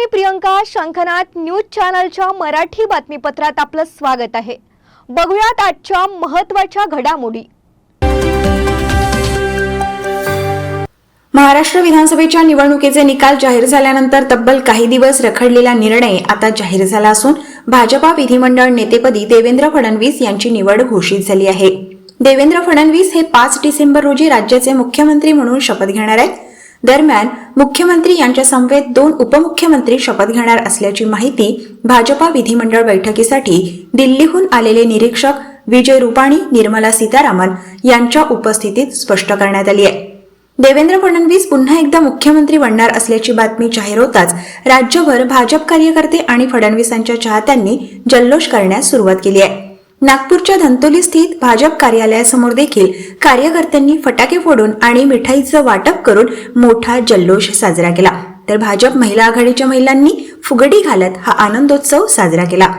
मी प्रियंका. शंखनाद न्यूज चॅनलच्या मराठी बातमीपत्रात आपलं स्वागत आहे. बघूयात आजच्या महत्त्वाच्या घडामोडी. महाराष्ट्र विधानसभेच्या निवडणुकीचे निकाल जाहीर झाल्यानंतर तब्बल काही दिवस रखडलेला निर्णय आता जाहीर झाला असून भाजपा विधिमंडळ नेतेपदी देवेंद्र फडणवीस यांची निवड घोषित झाली आहे. देवेंद्र फडणवीस हे 5 डिसेंबर रोजी राज्याचे मुख्यमंत्री म्हणून शपथ घेणार आहेत. दरम्यान मुख्यमंत्री यांच्या समवेत 2 उपमुख्यमंत्री शपथ घेणार असल्याची माहिती भाजपा विधिमंडळ बैठकीसाठी दिल्लीहून आलेले निरीक्षक विजय रुपाणी, निर्मला सीतारामन यांच्या उपस्थितीत स्पष्ट करण्यात आली आहे. देवेंद्र फडणवीस पुन्हा एकदा मुख्यमंत्री बनणार असल्याची बातमी जाहीर होताच राज्यभर भाजप कार्यकर्ते आणि फडणवीसांच्या चाहत्यांनी जल्लोष करण्यास सुरुवात केली आहे. नागपूरच्या धंतोली स्थित भाजप कार्यालयासमोर देखील कार्यकर्त्यांनी फटाके फोडून आणि मिठाईचं वाटप करून मोठा जल्लोष साजरा केला. तर भाजप महिला आघाडीच्या महिलांनी फुगडी घालत हा आनंदोत्सव साजरा केला.